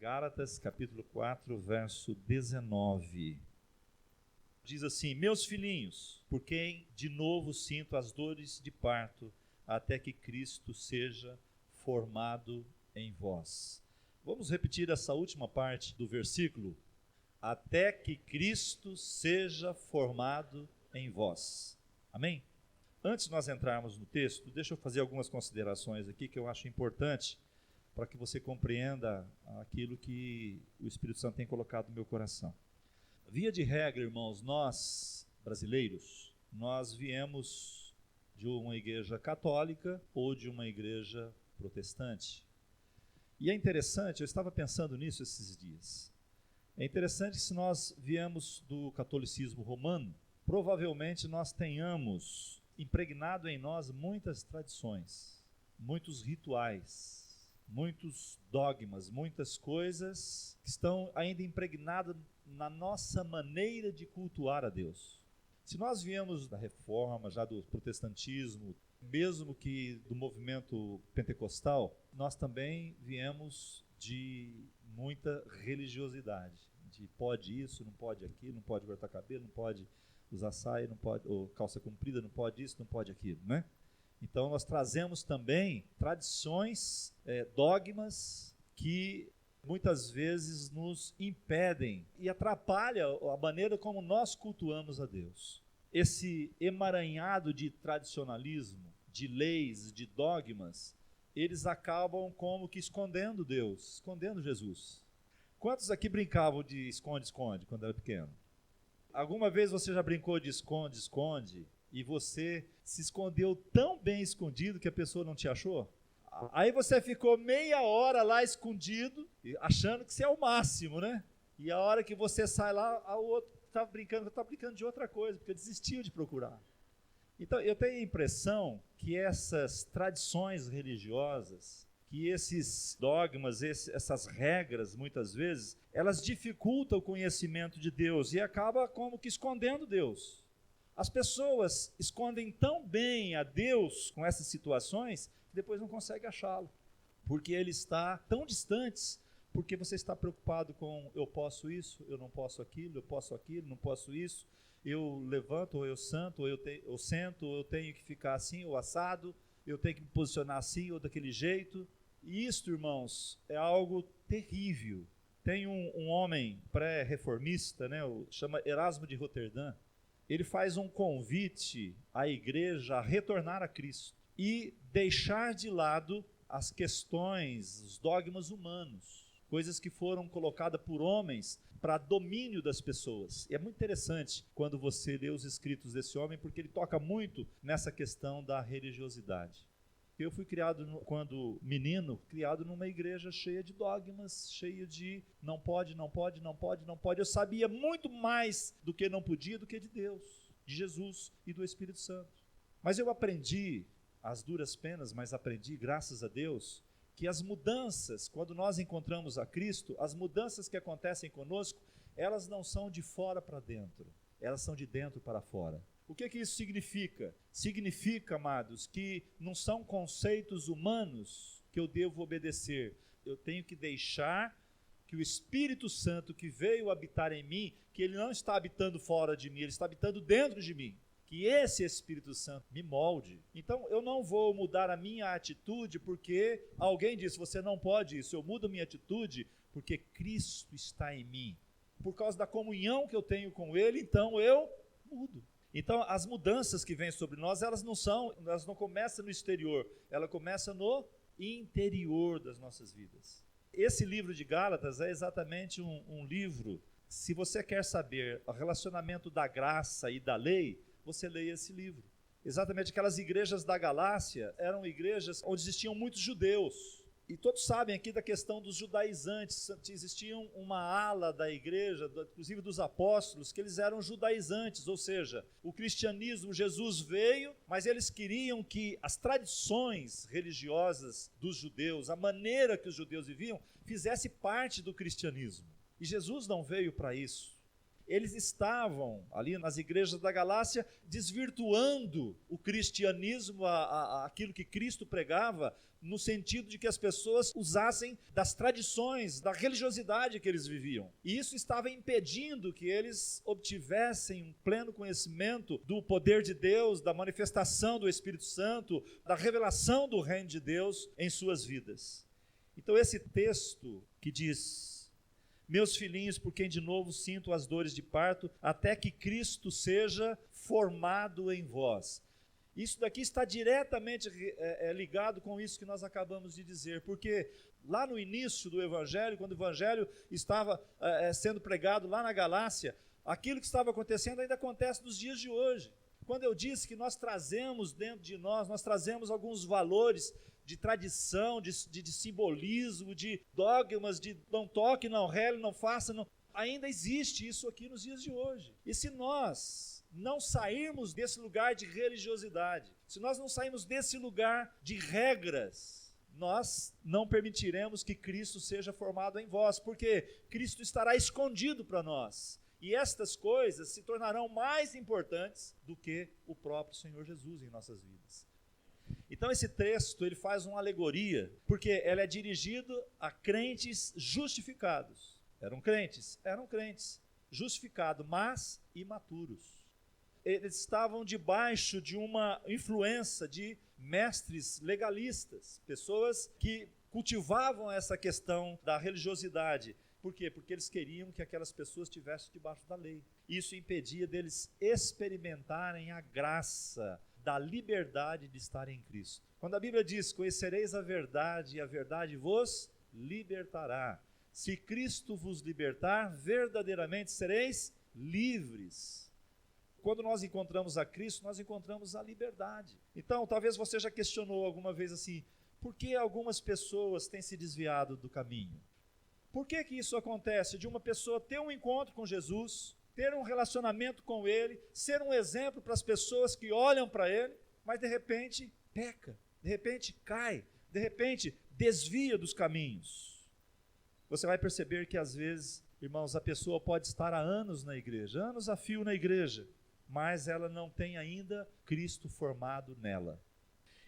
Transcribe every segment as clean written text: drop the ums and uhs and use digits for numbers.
Gálatas, capítulo 4, verso 19. Diz assim: meus filhinhos, por quem de novo sinto as dores de parto, até que Cristo seja formado em vós. Vamos repetir essa última parte do versículo. Até que Cristo seja formado em vós. Amém? Antes de nós entrarmos no texto, deixa eu fazer algumas considerações aqui que eu acho importante para que você compreenda aquilo que o Espírito Santo tem colocado no meu coração. Via de regra, irmãos, nós, brasileiros, nós viemos de uma igreja católica ou de uma igreja protestante. E é interessante, eu estava pensando nisso esses dias. É interessante que se nós viemos do catolicismo romano, provavelmente nós tenhamos impregnado em nós muitas tradições, muitos rituais, muitos dogmas, muitas coisas que estão ainda impregnadas na nossa maneira de cultuar a Deus. Se nós viemos da reforma, já do protestantismo, mesmo que do movimento pentecostal, nós também viemos de muita religiosidade, de pode isso, não pode aquilo, não pode cortar cabelo, não pode usar saia, não pode, ou calça comprida, não pode isso, não pode aquilo, né? Então nós trazemos também tradições, dogmas que muitas vezes nos impedem e atrapalham a maneira como nós cultuamos a Deus. Esse emaranhado de tradicionalismo, de leis, de dogmas, eles acabam como que escondendo Deus, escondendo Jesus. Quantos aqui brincavam de esconde-esconde quando era pequeno? Alguma vez você já brincou de esconde-esconde e você se escondeu tão bem escondido que a pessoa não te achou? Aí você ficou meia hora lá escondido, achando que você é o máximo, né? E a hora que você sai lá, o outro estava brincando de outra coisa, porque desistiu de procurar. Então, eu tenho a impressão que essas tradições religiosas, que esses dogmas, essas regras, muitas vezes, elas dificultam o conhecimento de Deus e acaba como que escondendo Deus. As pessoas escondem tão bem a Deus com essas situações que depois não conseguem achá-lo, porque ele está tão distante, porque você está preocupado com eu posso isso, eu não posso aquilo, eu posso aquilo, não posso isso, eu levanto, ou eu santo, ou eu sento, ou eu tenho que ficar assim, ou assado, eu tenho que me posicionar assim, ou daquele jeito. E isto, irmãos, é algo terrível. Tem um homem pré-reformista, né, chama Erasmo de Roterdã. Ele faz um convite à igreja a retornar a Cristo e deixar de lado as questões, os dogmas humanos, coisas que foram colocadas por homens para domínio das pessoas. E é muito interessante quando você lê os escritos desse homem, porque ele toca muito nessa questão da religiosidade. Eu fui criado, quando menino, criado numa igreja cheia de dogmas, cheia de não pode, não pode, não pode, não pode. Eu sabia muito mais do que não podia, do que de Deus, de Jesus e do Espírito Santo. Mas eu aprendi, às duras penas, mas aprendi, graças a Deus, que as mudanças, quando nós encontramos a Cristo, as mudanças que acontecem conosco, elas não são de fora para dentro, elas são de dentro para fora. O que isso significa? Significa, amados, que não são conceitos humanos que eu devo obedecer. Eu tenho que deixar que o Espírito Santo que veio habitar em mim, que ele não está habitando fora de mim, ele está habitando dentro de mim. Que esse Espírito Santo me molde. Então eu não vou mudar a minha atitude porque alguém disse, você não pode isso. Eu mudo a minha atitude porque Cristo está em mim. Por causa da comunhão que eu tenho com Ele, então eu mudo. Então as mudanças que vêm sobre nós, elas não começam no exterior, ela começa no interior das nossas vidas. Esse livro de Gálatas é exatamente um livro, se você quer saber o relacionamento da graça e da lei, você leia esse livro. Exatamente, aquelas igrejas da Galácia eram igrejas onde existiam muitos judeus. E todos sabem aqui da questão dos judaizantes. Existia uma ala da igreja, inclusive dos apóstolos, que eles eram judaizantes, ou seja, o cristianismo, Jesus veio, mas eles queriam que as tradições religiosas dos judeus, a maneira que os judeus viviam, fizesse parte do cristianismo. E Jesus não veio para isso. eles estavam ali nas igrejas da Galácia desvirtuando o cristianismo, aquilo que Cristo pregava, no sentido de que as pessoas usassem das tradições, da religiosidade que eles viviam. E isso estava impedindo que eles obtivessem um pleno conhecimento do poder de Deus, da manifestação do Espírito Santo, da revelação do reino de Deus em suas vidas. Então esse texto que diz: meus filhinhos, por quem de novo sinto as dores de parto, até que Cristo seja formado em vós. Isso daqui está diretamente ligado com isso que nós acabamos de dizer, porque lá no início do Evangelho, quando o Evangelho estava sendo pregado lá na Galácia, aquilo que estava acontecendo ainda acontece nos dias de hoje. Quando eu disse que nós trazemos dentro de nós trazemos alguns valores de tradição, de simbolismo, de dogmas, de não toque, não rele, não faça, não... ainda existe isso aqui nos dias de hoje. E se nós não sairmos desse lugar de religiosidade, se nós não sairmos desse lugar de regras, nós não permitiremos que Cristo seja formado em vós, porque Cristo estará escondido para nós. E estas coisas se tornarão mais importantes do que o próprio Senhor Jesus em nossas vidas. Então esse texto ele faz uma alegoria, porque ele é dirigido a crentes justificados. Eram crentes, justificados, mas imaturos. Eles estavam debaixo de uma influência de mestres legalistas, pessoas que cultivavam essa questão da religiosidade. Por quê? Porque eles queriam que aquelas pessoas estivessem debaixo da lei. Isso impedia deles experimentarem a graça da liberdade de estar em Cristo. Quando a Bíblia diz: conhecereis a verdade e a verdade vos libertará. Se Cristo vos libertar, verdadeiramente sereis livres. Quando nós encontramos a Cristo, nós encontramos a liberdade. Então, talvez você já questionou alguma vez assim: por que algumas pessoas têm se desviado do caminho? Por que isso acontece? De uma pessoa ter um encontro com Jesus, ter um relacionamento com Ele, ser um exemplo para as pessoas que olham para Ele, mas de repente peca, de repente cai, de repente desvia dos caminhos. Você vai perceber que às vezes, irmãos, a pessoa pode estar há anos na igreja, anos a fio na igreja, mas ela não tem ainda Cristo formado nela.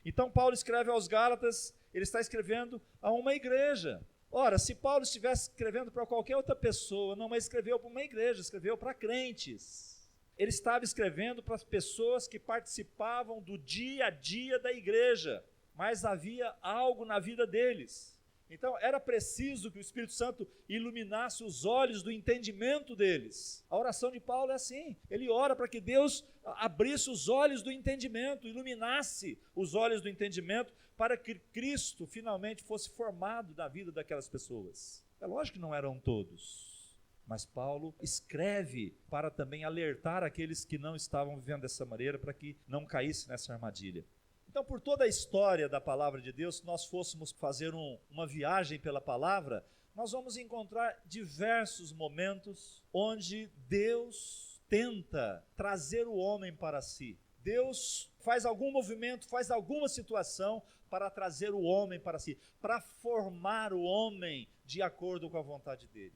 Então Paulo escreve aos Gálatas, ele está escrevendo a uma igreja. Ora, se Paulo estivesse escrevendo para qualquer outra pessoa, não, mas escreveu para uma igreja, escreveu para crentes. Ele estava escrevendo para as pessoas que participavam do dia a dia da igreja, mas havia algo na vida deles. Então era preciso que o Espírito Santo iluminasse os olhos do entendimento deles. A oração de Paulo é assim, ele ora para que Deus abrisse os olhos do entendimento, iluminasse os olhos do entendimento, para que Cristo finalmente fosse formado na vida daquelas pessoas. É lógico que não eram todos, mas Paulo escreve para também alertar aqueles que não estavam vivendo dessa maneira, para que não caísse nessa armadilha. Então, por toda a história da palavra de Deus, se nós fôssemos fazer uma viagem pela palavra, nós vamos encontrar diversos momentos onde Deus tenta trazer o homem para si. Deus faz algum movimento, faz alguma situação para trazer o homem para si, para formar o homem de acordo com a vontade dele.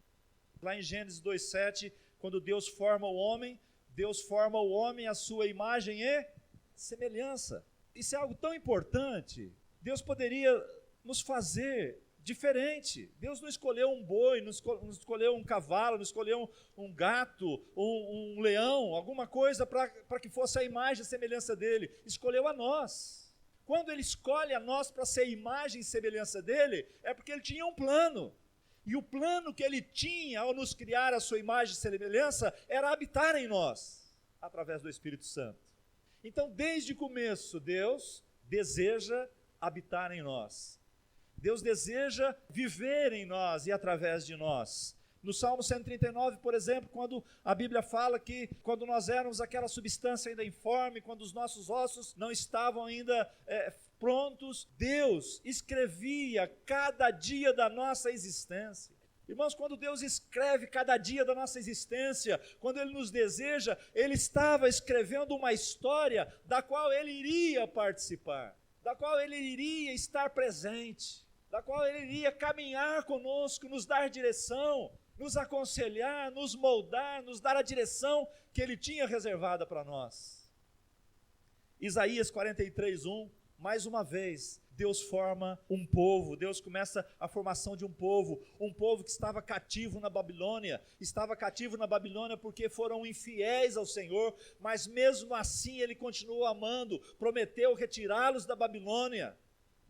Lá em Gênesis 2:7, quando Deus forma o homem à sua imagem e semelhança. Isso é algo tão importante. Deus poderia nos fazer diferente. Deus não escolheu um boi, não escolheu um cavalo, não escolheu um gato, um leão, alguma coisa para que fosse a imagem e semelhança dele. Escolheu a nós. Quando ele escolhe a nós para ser imagem e semelhança dele, é porque ele tinha um plano. E o plano que ele tinha ao nos criar a sua imagem e semelhança era habitar em nós, através do Espírito Santo. Então, desde o começo, Deus deseja habitar em nós. Deus deseja viver em nós e através de nós. No Salmo 139, por exemplo, quando a Bíblia fala que quando nós éramos aquela substância ainda informe, quando os nossos ossos não estavam ainda prontos, Deus escrevia cada dia da nossa existência. Irmãos, quando Deus escreve cada dia da nossa existência, quando Ele nos deseja, Ele estava escrevendo uma história da qual Ele iria participar, da qual Ele iria estar presente, da qual Ele iria caminhar conosco, nos dar direção. nos aconselhar, nos moldar, nos dar a direção que Ele tinha reservada para nós. Isaías 43:1, mais uma vez, Deus forma um povo, Deus começa a formação de um povo que estava cativo na Babilônia porque foram infiéis ao Senhor, mas mesmo assim Ele continuou amando, prometeu retirá-los da Babilônia.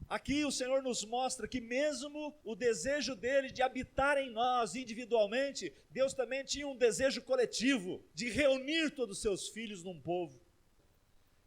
Aqui o Senhor nos mostra que mesmo o desejo dele de habitar em nós individualmente, Deus também tinha um desejo coletivo, de reunir todos os seus filhos num povo.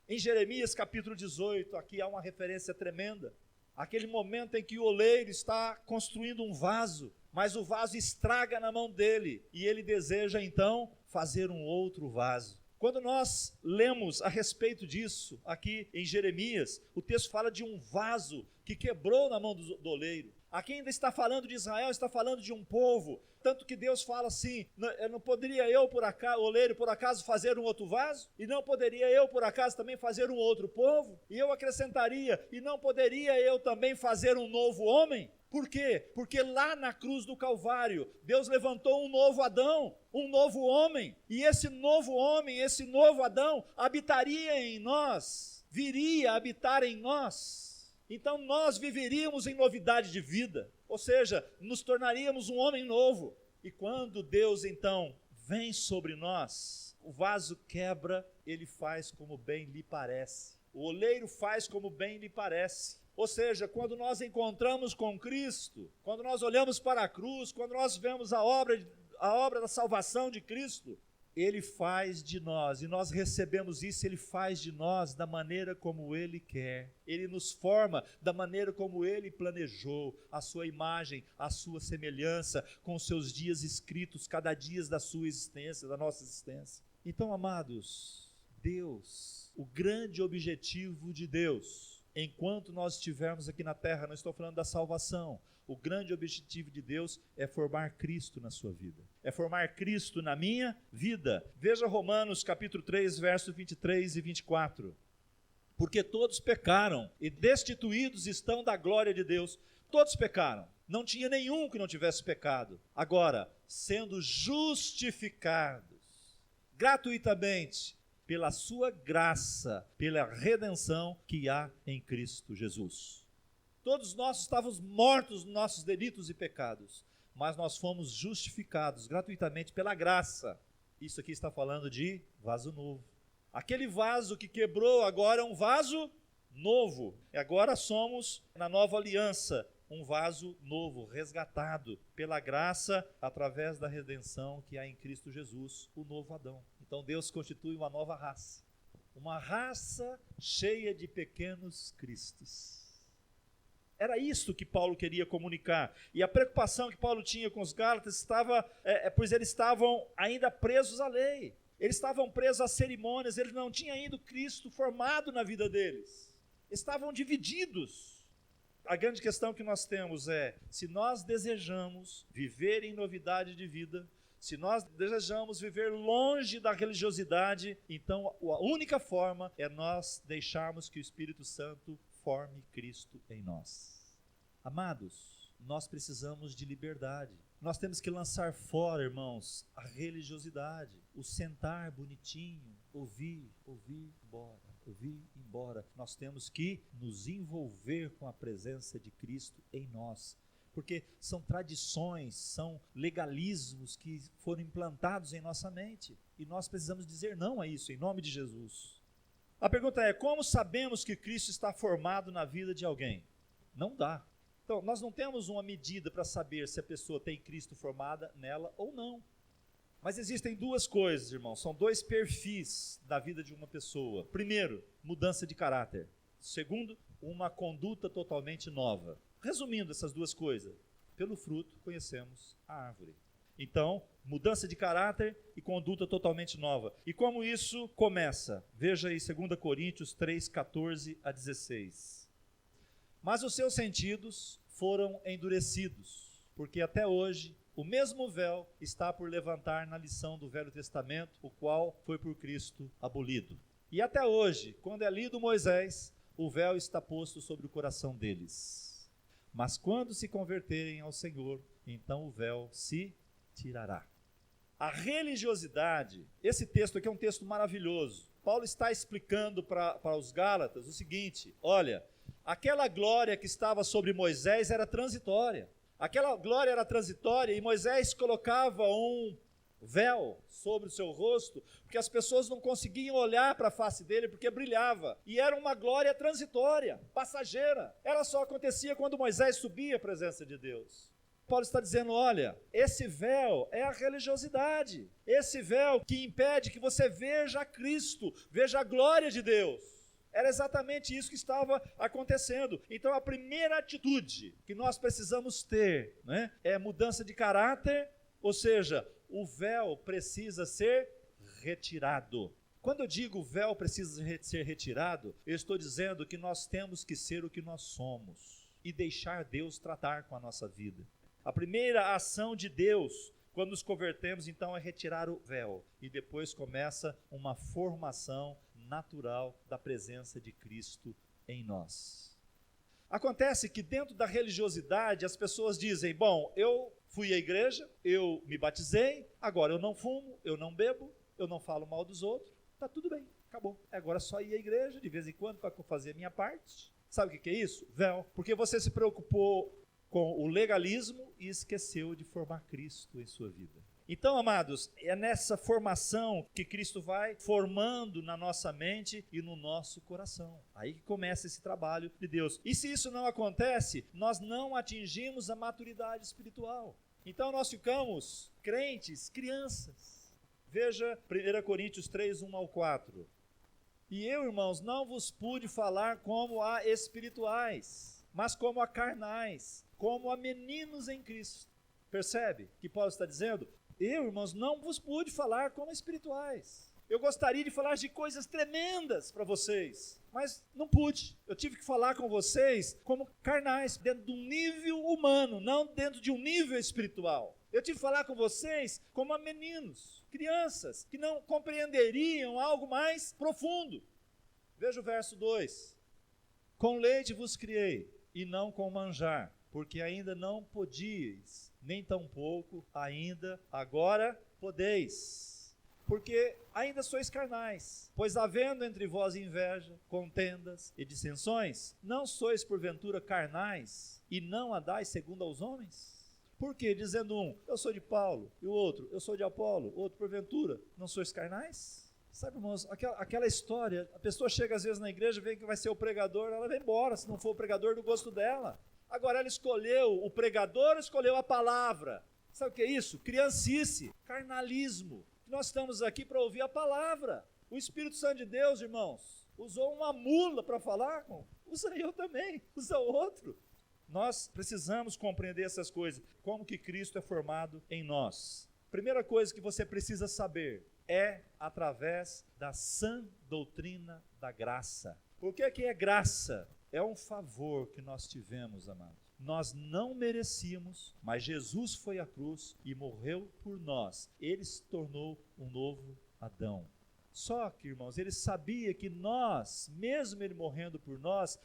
Em Jeremias capítulo 18, aqui há uma referência tremenda, aquele momento em que o oleiro está construindo um vaso, mas o vaso estraga na mão dele, e ele deseja então fazer um outro vaso. Quando nós lemos a respeito disso, aqui em Jeremias, o texto fala de um vaso que quebrou na mão do oleiro. Aqui ainda está falando de Israel, está falando de um povo, tanto que Deus fala assim, não poderia eu por acaso, oleiro, por acaso fazer um outro vaso? E não poderia eu por acaso também fazer um outro povo? E eu acrescentaria, e não poderia eu também fazer um novo homem? Por quê? Porque lá na cruz do Calvário, Deus levantou um novo Adão, um novo homem, e esse novo homem, esse novo Adão, habitaria em nós, viria a habitar em nós. Então nós viveríamos em novidade de vida, ou seja, nos tornaríamos um homem novo. E quando Deus então vem sobre nós, o vaso quebra, ele faz como bem lhe parece. O oleiro faz como bem lhe parece. Ou seja, quando nós encontramos com Cristo, quando nós olhamos para a cruz, quando nós vemos a obra da salvação de Cristo, Ele faz de nós, e nós recebemos isso, Ele faz de nós da maneira como Ele quer. Ele nos forma da maneira como Ele planejou, a sua imagem, a sua semelhança, com os seus dias escritos, cada dia da sua existência, da nossa existência. Então, amados, Deus, o grande objetivo de Deus, enquanto nós estivermos aqui na terra, não estou falando da salvação, o grande objetivo de Deus é formar Cristo na sua vida, é formar Cristo na minha vida. Veja Romanos capítulo 3, versos 23 e 24. Porque todos pecaram e destituídos estão da glória de Deus. Todos pecaram, não tinha nenhum que não tivesse pecado. Agora, sendo justificados gratuitamente pela sua graça, pela redenção que há em Cristo Jesus. Todos nós estávamos mortos nos nossos delitos e pecados, mas nós fomos justificados gratuitamente pela graça. Isso aqui está falando de vaso novo. Aquele vaso que quebrou agora é um vaso novo. E agora somos, na nova aliança, um vaso novo, resgatado pela graça, através da redenção que há em Cristo Jesus, o novo Adão. Então Deus constitui uma nova raça, uma raça cheia de pequenos cristos. Era isso que Paulo queria comunicar. E a preocupação que Paulo tinha com os Gálatas estava, pois eles estavam ainda presos à lei. Eles estavam presos às cerimônias, eles não tinham ainda o Cristo formado na vida deles. Estavam divididos. A grande questão que nós temos é, se nós desejamos viver em novidade de vida, se nós desejamos viver longe da religiosidade, então a única forma é nós deixarmos que o Espírito Santo forme Cristo em nós. Amados, nós precisamos de liberdade. Nós temos que lançar fora, irmãos, a religiosidade, o sentar bonitinho, ouvir, embora. Nós temos que nos envolver com a presença de Cristo em nós, porque são tradições, são legalismos que foram implantados em nossa mente, e nós precisamos dizer não a isso, em nome de Jesus. A pergunta é, como sabemos que Cristo está formado na vida de alguém? Não dá. Então, nós não temos uma medida para saber se a pessoa tem Cristo formada nela ou não. Mas existem duas coisas, irmãos, são dois perfis da vida de uma pessoa. Primeiro, mudança de caráter. Segundo, uma conduta totalmente nova. Resumindo essas duas coisas, pelo fruto conhecemos a árvore. Então, mudança de caráter e conduta totalmente nova. E como isso começa? Veja aí 2 Coríntios 3, 14 a 16. Mas os seus sentidos foram endurecidos, porque até hoje o mesmo véu está por levantar na lição do Velho Testamento, o qual foi por Cristo abolido. E até hoje, quando é lido Moisés, o véu está posto sobre o coração deles. Mas quando se converterem ao Senhor, então o véu se retirará. A religiosidade, esse texto aqui é um texto maravilhoso. Paulo está explicando para os Gálatas o seguinte: olha, aquela glória que estava sobre Moisés era transitória. Aquela glória era transitória e Moisés colocava um véu sobre o seu rosto, porque as pessoas não conseguiam olhar para a face dele porque brilhava. E era uma glória transitória, passageira. Ela só acontecia quando Moisés subia à presença de Deus. Paulo está dizendo, olha, esse véu é a religiosidade. Esse véu que impede que você veja Cristo, veja a glória de Deus. Era exatamente isso que estava acontecendo. Então a primeira atitude que nós precisamos ter, né, é mudança de caráter, ou seja, o véu precisa ser retirado. Quando eu digo o véu precisa ser retirado, eu estou dizendo que nós temos que ser o que nós somos e deixar Deus tratar com a nossa vida. A primeira ação de Deus, quando nos convertemos, então, é retirar o véu. E depois começa uma formação natural da presença de Cristo em nós. Acontece que dentro da religiosidade as pessoas dizem, bom, eu fui à igreja, eu me batizei, agora eu não fumo, eu não bebo, eu não falo mal dos outros, está tudo bem, acabou. Agora é só ir à igreja de vez em quando para fazer a minha parte. Sabe o que é isso? Véu. Porque você se preocupou com o legalismo e esqueceu de formar Cristo em sua vida. Então, amados, é nessa formação que Cristo vai formando na nossa mente e no nosso coração. Aí que começa esse trabalho de Deus. E se isso não acontece, nós não atingimos a maturidade espiritual. Então nós ficamos crentes, crianças. Veja 1 Coríntios 3, 1 ao 4. E eu, irmãos, não vos pude falar como a espirituais, mas como a carnais, como a meninos em Cristo. Percebe que Paulo está dizendo? Eu, irmãos, não vos pude falar como espirituais. Eu gostaria de falar de coisas tremendas para vocês, mas não pude. Eu tive que falar com vocês como carnais, dentro de um nível humano, não dentro de um nível espiritual. Eu tive que falar com vocês como a meninos, crianças, que não compreenderiam algo mais profundo. Veja o verso 2. Com leite vos criei, e não com manjar, porque ainda não podíeis, nem tampouco ainda agora podeis, porque ainda sois carnais. Pois havendo entre vós inveja, contendas e dissensões, não sois porventura carnais, e não andais segundo aos homens? Por quê? Dizendo um, eu sou de Paulo, e o outro, eu sou de Apolo, outro, porventura, não sois carnais? Sabe, irmãos, aquela história, a pessoa chega às vezes na igreja, vê que vai ser o pregador, ela vai embora, se não for o pregador do gosto dela. Agora ela escolheu o pregador, escolheu a palavra. Sabe o que é isso? Criancice, carnalismo. Nós estamos aqui para ouvir a palavra. O Espírito Santo de Deus, irmãos, usou uma mula para falar, usa eu também, usa outro. Nós precisamos compreender essas coisas, como que Cristo é formado em nós. Primeira coisa que você precisa saber é através da sã doutrina da graça. O que é graça? É um favor que nós tivemos, amados. Nós não merecíamos, mas Jesus foi à cruz e morreu por nós. Ele se tornou um novo Adão. Só que, irmãos, ele sabia que nós, mesmo ele morrendo por nós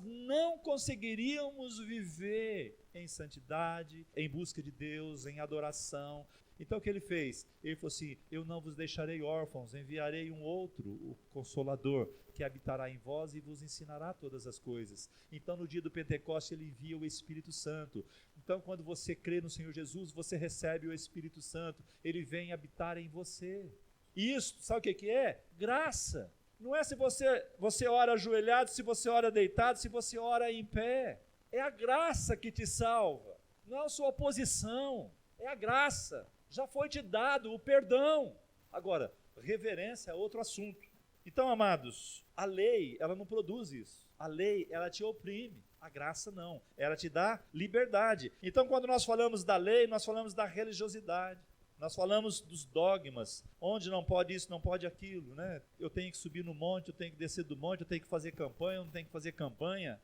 não conseguiríamos viver em santidade, em busca de Deus, em adoração. Então o que ele fez? Ele falou assim, eu não vos deixarei órfãos, enviarei um outro, o Consolador, que habitará em vós e vos ensinará todas as coisas. Então no dia do Pentecoste ele envia o Espírito Santo. Então quando você crê no Senhor Jesus, você recebe o Espírito Santo, ele vem habitar em você. E isso, sabe o que é? Graça. Não é se você ora ajoelhado, se você ora deitado, se você ora em pé. É a graça que te salva, não é a sua posição, é a graça. Já foi te dado o perdão. Agora, reverência é outro assunto. Então, amados, a lei, ela não produz isso. A lei, ela te oprime. A graça não. Ela te dá liberdade. Então, quando nós falamos da lei, nós falamos da religiosidade. Nós falamos dos dogmas, onde não pode isso, não pode aquilo, né? Eu tenho que subir no monte, eu tenho que descer do monte, eu tenho que fazer campanha, eu não tenho que fazer campanha.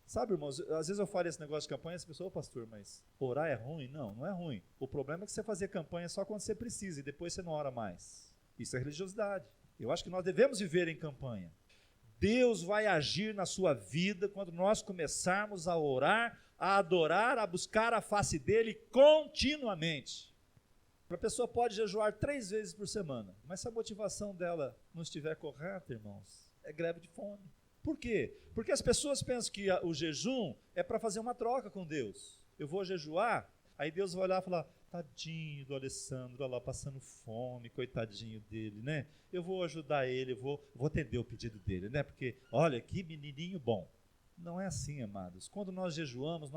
Sabe, irmãos, às vezes eu falo esse negócio de campanha, as pessoas, pastor, mas orar é ruim? Não, não é ruim. O problema é que você fazer campanha só quando você precisa e depois você não ora mais. Isso é religiosidade. Eu acho que nós devemos viver em campanha. Deus vai agir na sua vida quando nós começarmos a orar, a adorar, a buscar a face dele continuamente. A pessoa pode jejuar 3 vezes por semana, mas se a motivação dela não estiver correta, irmãos, é greve de fome. Por quê? Porque as pessoas pensam que o jejum é para fazer uma troca com Deus. Eu vou jejuar, aí Deus vai olhar e falar, tadinho do Alessandro, olha lá, passando fome, coitadinho dele, né? Eu vou ajudar ele, eu vou atender o pedido dele, né? Porque, olha, que menininho bom. Não é assim, amados. Quando nós jejuamos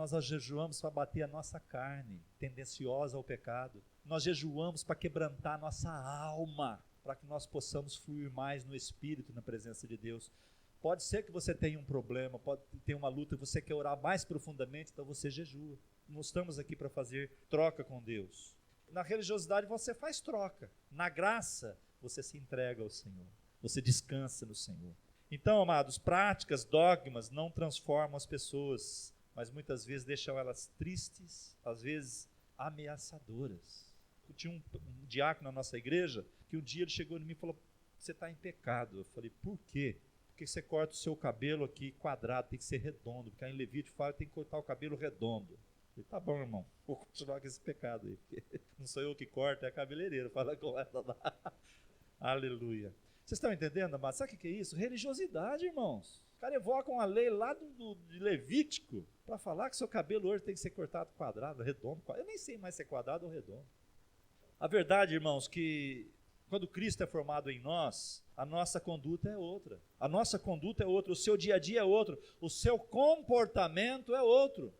para bater a nossa carne, tendenciosa ao pecado. Nós jejuamos para quebrantar a nossa alma, para que nós possamos fluir mais no Espírito, na presença de Deus. Pode ser que você tenha um problema, pode ter uma luta, você quer orar mais profundamente, então você jejua. Nós estamos aqui para fazer troca com Deus. Na religiosidade você faz troca. Na graça, você se entrega ao Senhor. Você descansa no Senhor. Então, amados, práticas, dogmas não transformam as pessoas, mas muitas vezes deixam elas tristes, às vezes ameaçadoras. Eu tinha um diácono na nossa igreja, que um dia ele chegou em mim e falou, você está em pecado. Eu falei, por quê? Porque você corta o seu cabelo aqui quadrado, tem que ser redondo, porque aí em Levítico fala que tem que cortar o cabelo redondo. Eu falei, tá bom, irmão, vou continuar com esse pecado aí, porque não sou eu que corto, é a cabeleireira, fala com ela lá. Aleluia. Vocês estão entendendo, amados? Sabe o que é isso? Religiosidade, irmãos. O cara evoca uma lei lá de Levítico para falar que seu cabelo hoje tem que ser cortado quadrado, redondo. Eu nem sei mais se é quadrado ou redondo. A verdade, irmãos, que quando Cristo é formado em nós, a nossa conduta é outra. A nossa conduta é outra, o seu dia a dia é outro, o seu comportamento é outro.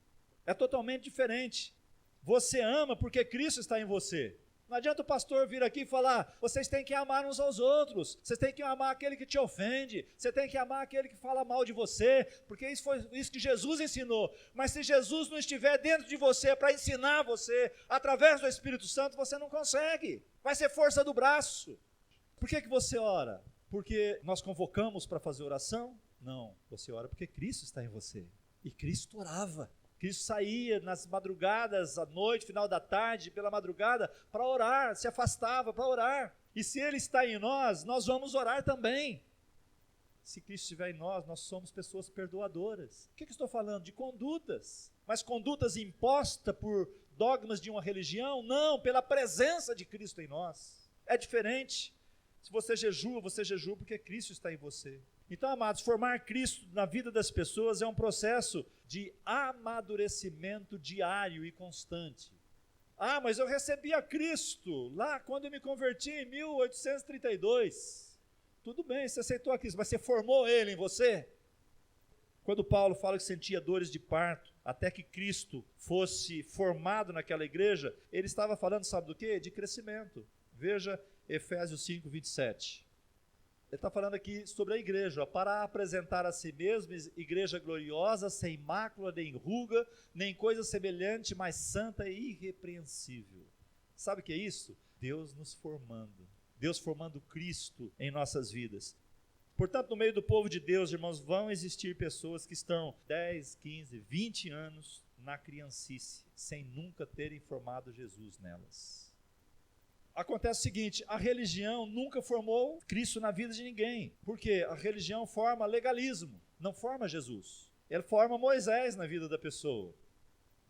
É totalmente diferente. Você ama porque Cristo está em você. Não adianta o pastor vir aqui e falar, vocês têm que amar uns aos outros, vocês têm que amar aquele que te ofende, você tem que amar aquele que fala mal de você, porque isso foi isso que Jesus ensinou. Mas se Jesus não estiver dentro de você para ensinar você, através do Espírito Santo, você não consegue. Vai ser força do braço. Por que você ora? Porque nós convocamos para fazer oração? Não, você ora porque Cristo está em você. E Cristo orava. Cristo saía nas madrugadas, à noite, final da tarde, pela madrugada, para orar, se afastava para orar. E se Ele está em nós, nós vamos orar também. Se Cristo estiver em nós, nós somos pessoas perdoadoras. O que eu estou falando? De condutas. Mas condutas impostas por dogmas de uma religião? Não, pela presença de Cristo em nós. É diferente. Se você jejua porque Cristo está em você. Então, amados, formar Cristo na vida das pessoas é um processo de amadurecimento diário e constante. Ah, mas eu recebi a Cristo lá quando eu me converti em 1832. Tudo bem, você aceitou a Cristo, mas você formou Ele em você? Quando Paulo fala que sentia dores de parto, até que Cristo fosse formado naquela igreja, ele estava falando, sabe do quê? De crescimento. Veja Efésios 5, 27. Ele está falando aqui sobre a igreja, para apresentar a si mesmo igreja gloriosa, sem mácula, nem ruga, nem coisa semelhante, mas santa e irrepreensível. Sabe o que é isso? Deus nos formando. Deus formando Cristo em nossas vidas. Portanto, no meio do povo de Deus, irmãos, vão existir pessoas que estão 10, 15, 20 anos na criancice, sem nunca terem formado Jesus nelas. Acontece o seguinte, a religião nunca formou Cristo na vida de ninguém, porque a religião forma legalismo, não forma Jesus. Ela forma Moisés na vida da pessoa,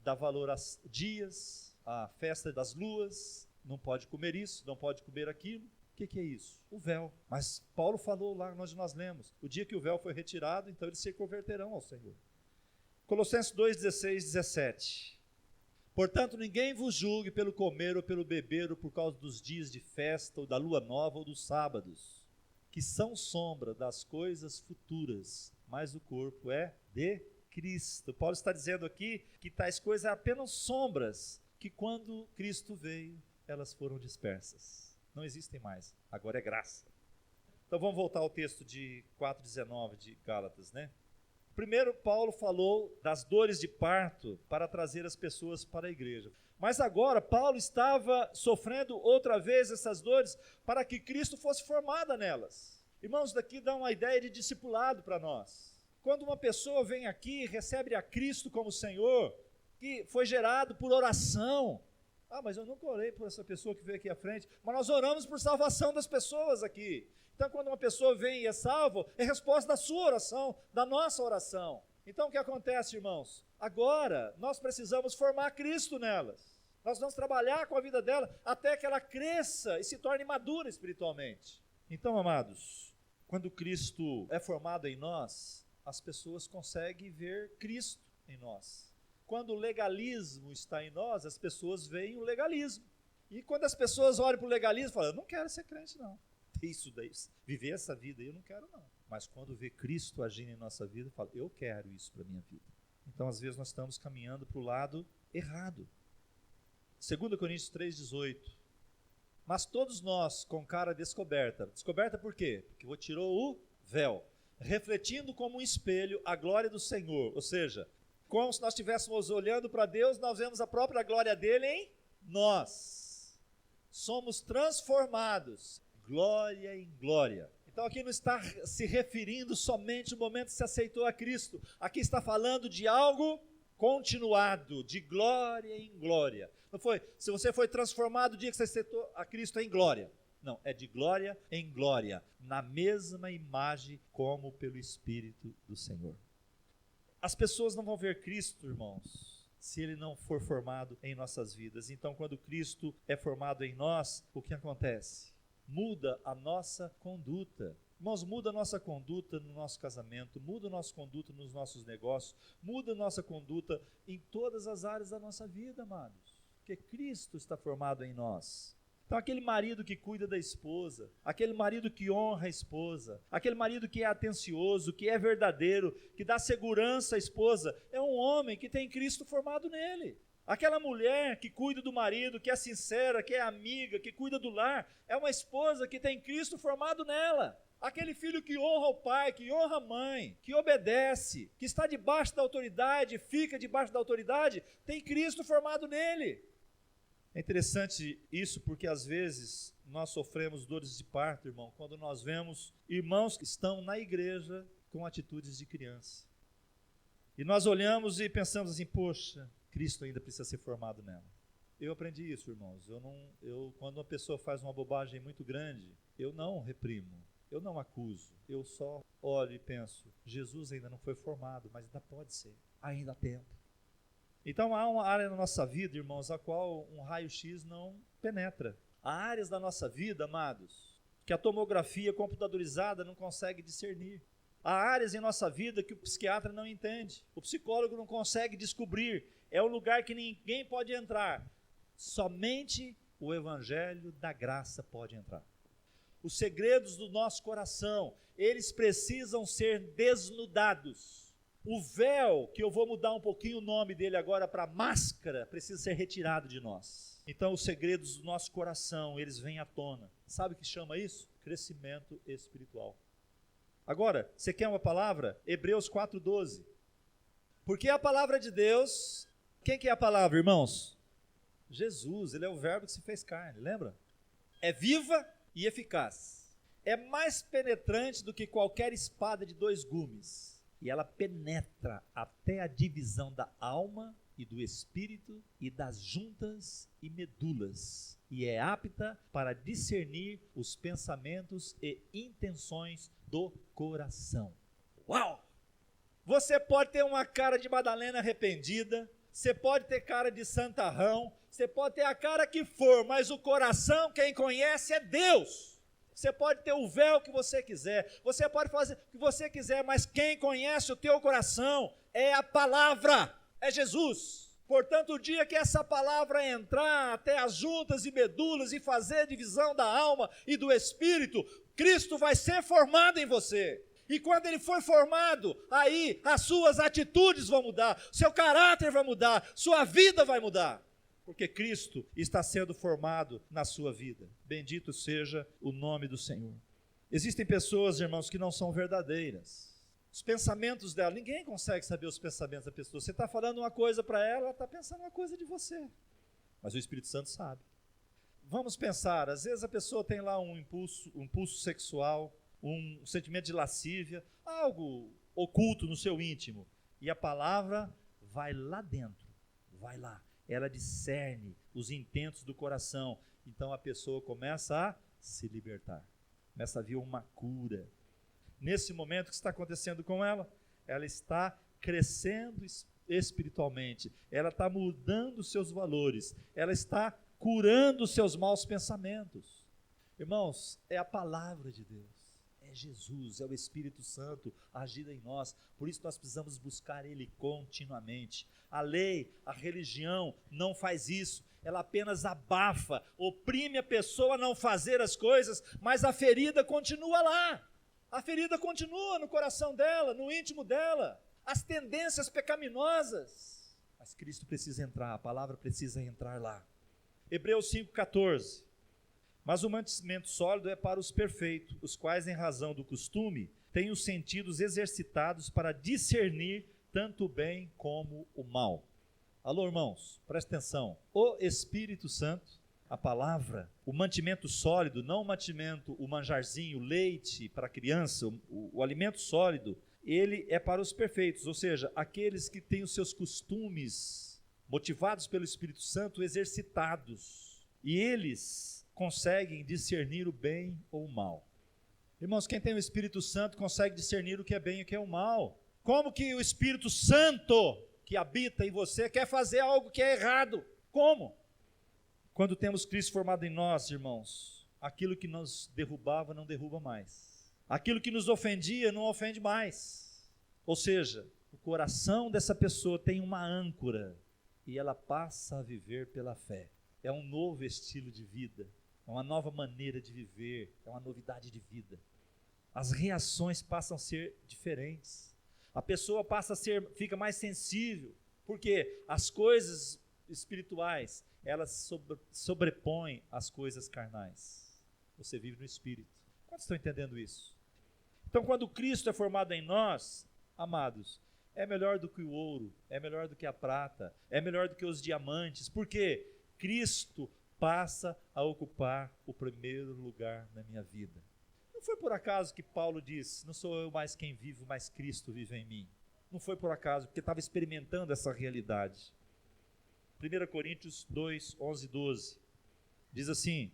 dá valor aos dias, à festa das luas, não pode comer isso, não pode comer aquilo. O que é isso? O véu. Mas Paulo falou lá onde nós lemos, o dia que o véu foi retirado, então eles se converterão ao Senhor. Colossenses 2, 16, 17. Portanto, ninguém vos julgue pelo comer ou pelo beber, ou por causa dos dias de festa, ou da lua nova, ou dos sábados, que são sombra das coisas futuras, mas o corpo é de Cristo. Paulo está dizendo aqui que tais coisas são apenas sombras, que quando Cristo veio, elas foram dispersas. Não existem mais, agora é graça. Então vamos voltar ao texto de 4,19 de Gálatas, né? Primeiro, Paulo falou das dores de parto para trazer as pessoas para a igreja. Mas agora, Paulo estava sofrendo outra vez essas dores para que Cristo fosse formada nelas. Irmãos, daqui dá uma ideia de discipulado para nós. Quando uma pessoa vem aqui e recebe a Cristo como Senhor, que foi gerado por oração. Ah, mas eu nunca orei por essa pessoa que veio aqui à frente. Mas nós oramos por salvação das pessoas aqui. Então, quando uma pessoa vem e é salvo, é resposta da sua oração, da nossa oração. Então, o que acontece, irmãos? Agora, nós precisamos formar Cristo nelas. Nós vamos trabalhar com a vida dela até que ela cresça e se torne madura espiritualmente. Então, amados, quando Cristo é formado em nós, as pessoas conseguem ver Cristo em nós. Quando o legalismo está em nós, as pessoas veem o legalismo. E quando as pessoas olham para o legalismo, falam, eu não quero ser crente não. Isso daí, viver essa vida aí eu não quero não. Mas quando vê Cristo agindo em nossa vida, fala, eu quero isso para a minha vida. Então, às vezes, nós estamos caminhando para o lado errado. 2 Coríntios 3,18. Mas todos nós com cara descoberta. Descoberta por quê? Porque tirou o véu. Refletindo como um espelho a glória do Senhor. Ou seja, como se nós estivéssemos olhando para Deus, nós vemos a própria glória dele em nós. Somos transformados, glória em glória. Então aqui não está se referindo somente ao momento que se aceitou a Cristo. Aqui está falando de algo continuado, de glória em glória. Não foi, se você foi transformado o dia que você aceitou a Cristo, é em glória. Não, é de glória em glória, na mesma imagem como pelo Espírito do Senhor. As pessoas não vão ver Cristo, irmãos, se ele não for formado em nossas vidas. Então, quando Cristo é formado em nós, o que acontece? Muda a nossa conduta. Irmãos, muda a nossa conduta no nosso casamento, muda a nossa conduta nos nossos negócios, muda a nossa conduta em todas as áreas da nossa vida, amados. Porque Cristo está formado em nós. Então aquele marido que cuida da esposa, aquele marido que honra a esposa, aquele marido que é atencioso, que é verdadeiro, que dá segurança à esposa, é um homem que tem Cristo formado nele. Aquela mulher que cuida do marido, que é sincera, que é amiga, que cuida do lar, é uma esposa que tem Cristo formado nela. Aquele filho que honra o pai, que honra a mãe, que obedece, que está debaixo da autoridade, fica debaixo da autoridade, tem Cristo formado nele. É interessante isso porque às vezes nós sofremos dores de parto, irmão, quando nós vemos irmãos que estão na igreja com atitudes de criança. E nós olhamos e pensamos assim, poxa, Cristo ainda precisa ser formado nela. Eu aprendi isso, irmãos. Quando uma pessoa faz uma bobagem muito grande, eu não reprimo, eu não acuso, eu só olho e penso, Jesus ainda não foi formado, mas ainda pode ser, ainda há tempo. Então há uma área na nossa vida, irmãos, a qual um raio-x não penetra. Há áreas da nossa vida, amados, que a tomografia computadorizada não consegue discernir. Há áreas em nossa vida que o psiquiatra não entende, o psicólogo não consegue descobrir. É um lugar que ninguém pode entrar. Somente o evangelho da graça pode entrar. Os segredos do nosso coração, eles precisam ser desnudados. O véu, que eu vou mudar um pouquinho o nome dele agora para máscara, precisa ser retirado de nós. Então os segredos do nosso coração, eles vêm à tona. Sabe o que chama isso? Crescimento espiritual. Agora, você quer uma palavra? Hebreus 4:12. Porque a palavra de Deus, quem que é a palavra, irmãos? Jesus, ele é o verbo que se fez carne, lembra? É viva e eficaz. É mais penetrante do que qualquer espada de 2 gumes. E ela penetra até a divisão da alma e do espírito e das juntas e medulas. E é apta para discernir os pensamentos e intenções do coração. Uau! Você pode ter uma cara de Madalena arrependida, você pode ter cara de santarrão, você pode ter a cara que for, mas o coração, quem conhece é Deus. Você pode ter o véu que você quiser, você pode fazer o que você quiser, mas quem conhece o teu coração é a palavra, é Jesus. Portanto, o dia que essa palavra entrar até as juntas e medulas e fazer divisão da alma e do espírito, Cristo vai ser formado em você. E quando ele for formado, aí as suas atitudes vão mudar, seu caráter vai mudar, sua vida vai mudar. Porque Cristo está sendo formado na sua vida. Bendito seja o nome do Senhor. Existem pessoas, irmãos, que não são verdadeiras. Os pensamentos dela, ninguém consegue saber os pensamentos da pessoa. Você está falando uma coisa para ela, ela está pensando uma coisa de você. Mas o Espírito Santo sabe. Vamos pensar, às vezes a pessoa tem lá um impulso sexual, um sentimento de lascívia, algo oculto no seu íntimo. E a palavra vai lá dentro, vai lá. Ela discerne os intentos do coração. Então a pessoa começa a se libertar. Começa a vir uma cura. Nesse momento, o que está acontecendo com ela? Ela está crescendo espiritualmente, ela está mudando os seus valores, ela está curando os seus maus pensamentos. Irmãos, é a palavra de Deus, é Jesus, é o Espírito Santo agindo em nós, por isso nós precisamos buscar Ele continuamente. A lei, a religião não faz isso, ela apenas abafa, oprime a pessoa a não fazer as coisas, mas a ferida continua lá, a ferida continua no coração dela, no íntimo dela, as tendências pecaminosas, mas Cristo precisa entrar, a palavra precisa entrar lá. Hebreus 5,14, mas o mantimento sólido é para os perfeitos, os quais em razão do costume têm os sentidos exercitados para discernir tanto o bem como o mal. Alô, irmãos, presta atenção, o Espírito Santo, a palavra, o mantimento sólido, não o mantimento, o manjarzinho, o leite para a criança, o alimento sólido, ele é para os perfeitos, ou seja, aqueles que têm os seus costumes motivados pelo Espírito Santo, exercitados, e eles conseguem discernir o bem ou o mal. Irmãos, quem tem o Espírito Santo consegue discernir o que é bem e o que é o mal. Como que o Espírito Santo que habita em você quer fazer algo que é errado? Como? Quando temos Cristo formado em nós, irmãos, aquilo que nos derrubava não derruba mais, aquilo que nos ofendia não ofende mais, ou seja, o coração dessa pessoa tem uma âncora, e ela passa a viver pela fé. É um novo estilo de vida, é uma nova maneira de viver, é uma novidade de vida. As reações passam a ser diferentes. A pessoa fica mais sensível, porque as coisas espirituais, elas sobrepõem as coisas carnais. Você vive no Espírito. Quantos estão entendendo isso? Então, quando Cristo é formado em nós, amados, é melhor do que o ouro, é melhor do que a prata, é melhor do que os diamantes, porque Cristo passa a ocupar o primeiro lugar na minha vida. Não foi por acaso que Paulo disse, não sou eu mais quem vivo, mas Cristo vive em mim. Não foi por acaso, porque estava experimentando essa realidade. 1 Coríntios 2, 11 e 12, diz assim,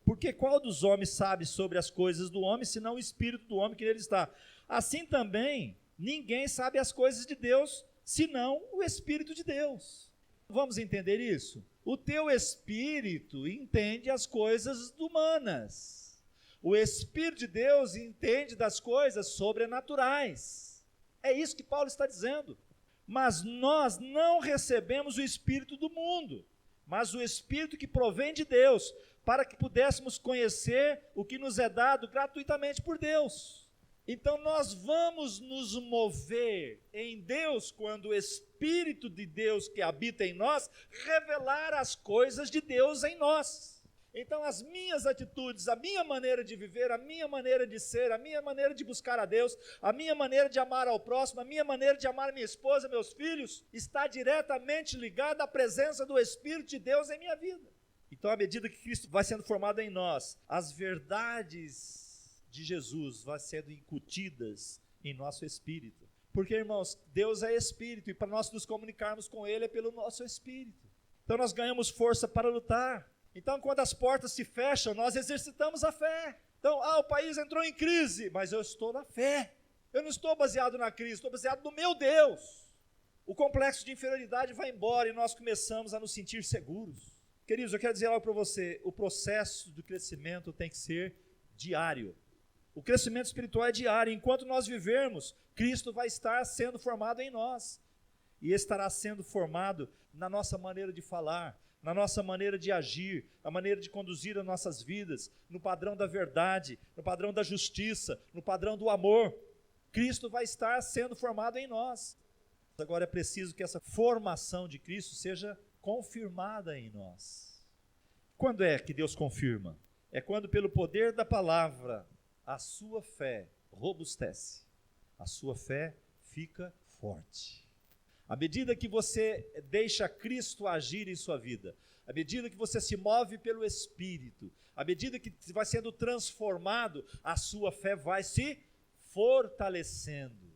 porque qual dos homens sabe sobre as coisas do homem, senão o Espírito do homem que nele está? Assim também, ninguém sabe as coisas de Deus, senão o Espírito de Deus. Vamos entender isso? O teu espírito entende as coisas humanas. O Espírito de Deus entende das coisas sobrenaturais. É isso que Paulo está dizendo. Mas nós não recebemos o Espírito do mundo, mas o Espírito que provém de Deus, para que pudéssemos conhecer o que nos é dado gratuitamente por Deus. Então nós vamos nos mover em Deus quando o Espírito de Deus que habita em nós revelar as coisas de Deus em nós. Então as minhas atitudes, a minha maneira de viver, a minha maneira de ser, a minha maneira de buscar a Deus, a minha maneira de amar ao próximo, a minha maneira de amar minha esposa, meus filhos, está diretamente ligada à presença do Espírito de Deus em minha vida. Então à medida que Cristo vai sendo formado em nós, as verdades de Jesus vai sendo incutidas em nosso espírito, porque irmãos, Deus é espírito, e para nós nos comunicarmos com Ele é pelo nosso espírito, então nós ganhamos força para lutar. Então quando as portas se fecham, nós exercitamos a fé. Então, o país entrou em crise, mas eu estou na fé, eu não estou baseado na crise, estou baseado no meu Deus. O complexo de inferioridade vai embora e nós começamos a nos sentir seguros. Queridos, eu quero dizer algo para você, o processo do crescimento tem que ser diário. O crescimento espiritual é diário. Enquanto nós vivermos, Cristo vai estar sendo formado em nós. E estará sendo formado na nossa maneira de falar, na nossa maneira de agir, na maneira de conduzir as nossas vidas, no padrão da verdade, no padrão da justiça, no padrão do amor. Cristo vai estar sendo formado em nós. Agora é preciso que essa formação de Cristo seja confirmada em nós. Quando é que Deus confirma? É quando pelo poder da palavra a sua fé robustece, a sua fé fica forte. À medida que você deixa Cristo agir em sua vida, à medida que você se move pelo Espírito, à medida que vai sendo transformado, a sua fé vai se fortalecendo.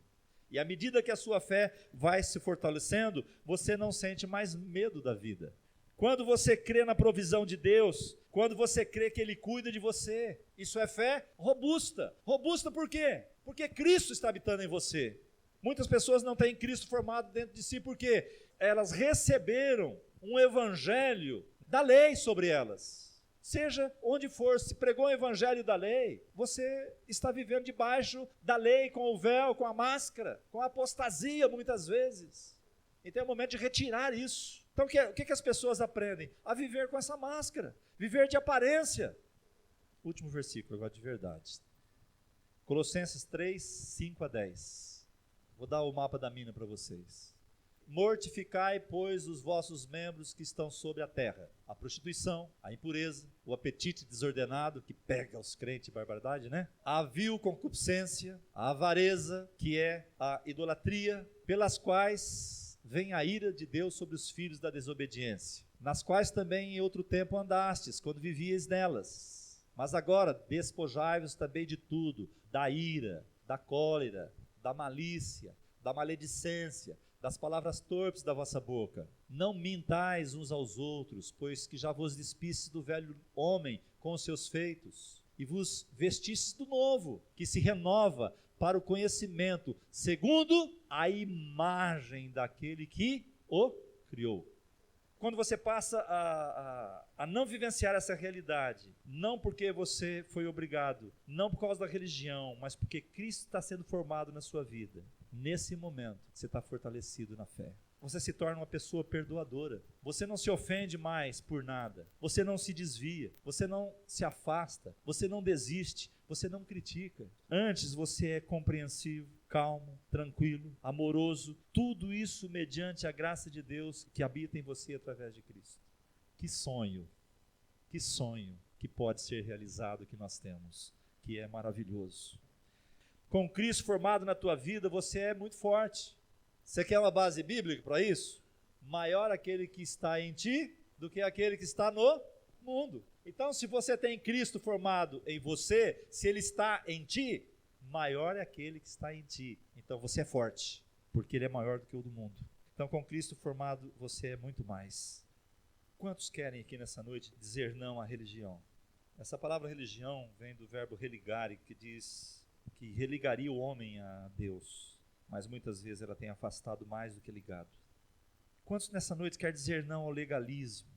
E à medida que a sua fé vai se fortalecendo, você não sente mais medo da vida. Quando você crê na provisão de Deus, quando você crê que Ele cuida de você, isso é fé robusta. Robusta por quê? Porque Cristo está habitando em você. Muitas pessoas não têm Cristo formado dentro de si porque elas receberam um evangelho da lei sobre elas. Seja onde for, se pregou o evangelho da lei, você está vivendo debaixo da lei, com o véu, com a máscara, com a apostasia muitas vezes. Então é o momento de retirar isso. Então o que as pessoas aprendem? A viver com essa máscara, viver de aparência. Último versículo, agora de verdade. Colossenses 3, 5 a 10. Vou dar o mapa da mina para vocês. Mortificai, pois, os vossos membros que estão sobre a terra. A prostituição, a impureza, o apetite desordenado, que pega os crentes em barbaridade, né? A vil concupiscência, a avareza, que é a idolatria, pelas quais vem a ira de Deus sobre os filhos da desobediência, nas quais também em outro tempo andastes, quando vivíeis nelas. Mas agora despojai-vos também de tudo, da ira, da cólera, da malícia, da maledicência, das palavras torpes da vossa boca. Não mintais uns aos outros, pois que já vos despistes do velho homem com os seus feitos, e vos vestistes do novo, que se renova para o conhecimento, segundo a imagem daquele que o criou. Quando você passa a não vivenciar essa realidade, não porque você foi obrigado, não por causa da religião, mas porque Cristo está sendo formado na sua vida, nesse momento você está fortalecido na fé. Você se torna uma pessoa perdoadora. Você não se ofende mais por nada. Você não se desvia. Você não se afasta. Você não desiste. Você não critica. Antes você é compreensivo, calmo, tranquilo, amoroso. Tudo isso mediante a graça de Deus que habita em você através de Cristo. Que sonho que pode ser realizado que nós temos, que é maravilhoso. Com Cristo formado na tua vida, você é muito forte. Você quer uma base bíblica para isso? Maior aquele que está em ti do que aquele que está no mundo. Então, se você tem Cristo formado em você, se Ele está em ti, maior é aquele que está em ti. Então você é forte, porque Ele é maior do que o do mundo. Então, com Cristo formado, você é muito mais. Quantos querem aqui nessa noite dizer não à religião? Essa palavra religião vem do verbo religare, que diz que religaria o homem a Deus, mas muitas vezes ela tem afastado mais do que ligado. Quantos nessa noite quer dizer não ao legalismo,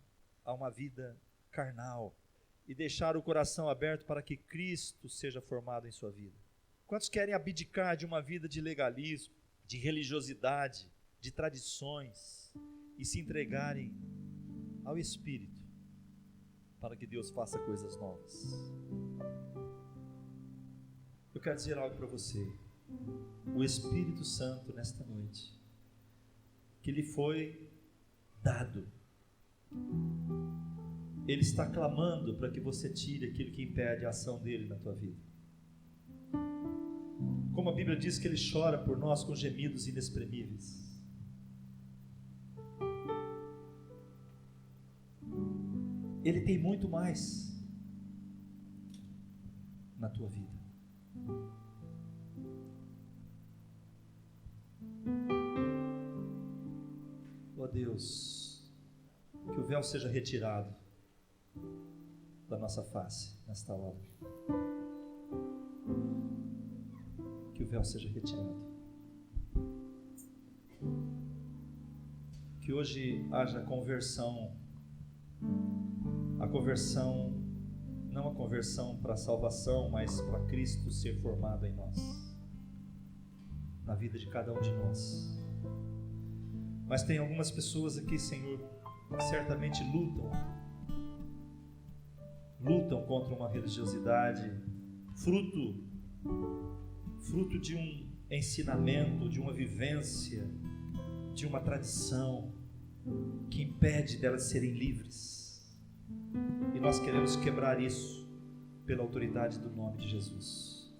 a uma vida carnal, e deixar o coração aberto para que Cristo seja formado em sua vida? Quantos querem abdicar de uma vida de legalismo, de religiosidade, de tradições, e se entregarem ao Espírito, para que Deus faça coisas novas? Eu quero dizer algo para você. O Espírito Santo, nesta noite, que lhe foi dado, ele está clamando para que você tire aquilo que impede a ação dele na tua vida. Como a Bíblia diz que ele chora por nós com gemidos inexprimíveis. Ele tem muito mais na tua vida. Ó Deus, que o véu seja retirado da nossa face nesta hora. Que o véu seja retirado. Que hoje haja conversão. A conversão, não a conversão para a salvação, mas para Cristo ser formado em nós, na vida de cada um de nós. Mas tem algumas pessoas aqui, Senhor, que certamente lutam contra uma religiosidade, fruto de um ensinamento, de uma vivência, de uma tradição que impede delas serem livres. E nós queremos quebrar isso pela autoridade do nome de Jesus.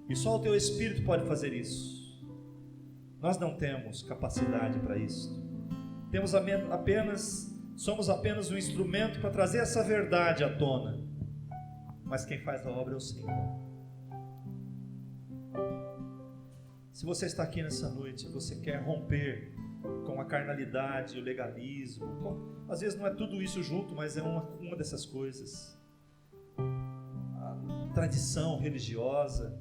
E só o Teu Espírito pode fazer isso. Nós não temos capacidade para isso. Somos apenas um instrumento para trazer essa verdade à tona. Mas quem faz a obra é o Senhor. Se você está aqui nessa noite, você quer romper com a carnalidade, o legalismo, às vezes não é tudo isso junto, mas é uma dessas coisas. A tradição religiosa,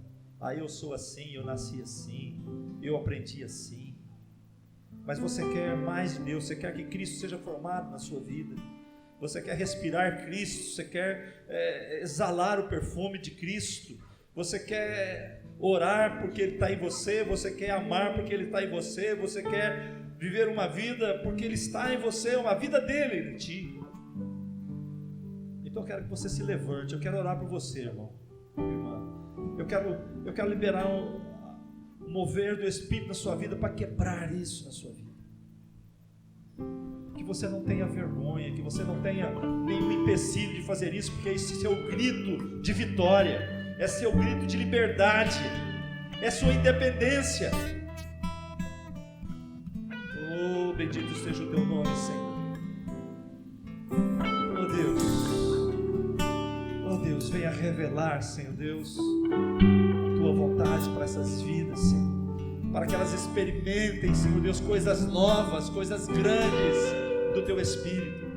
eu sou assim, eu nasci assim, eu aprendi assim. Mas você quer mais de Deus, você quer que Cristo seja formado na sua vida, você quer respirar Cristo, você quer exalar o perfume de Cristo, você quer orar porque Ele está em você, você quer amar porque Ele está em você, você quer viver uma vida porque Ele está em você, uma vida dEle em ti. Então eu quero que você se levante, eu quero orar por você, irmão, irmã. Eu quero liberar um mover do Espírito na sua vida para quebrar isso na sua vida. Que você não tenha vergonha, que você não tenha nenhum empecilho de fazer isso, porque esse é seu grito de vitória, é seu grito de liberdade, é sua independência. Oh, bendito seja o teu nome, Senhor. Oh Deus, venha revelar, Senhor Deus, tua vontade para essas vidas, Senhor, para que elas experimentem, Senhor Deus, coisas novas, coisas grandes do teu Espírito.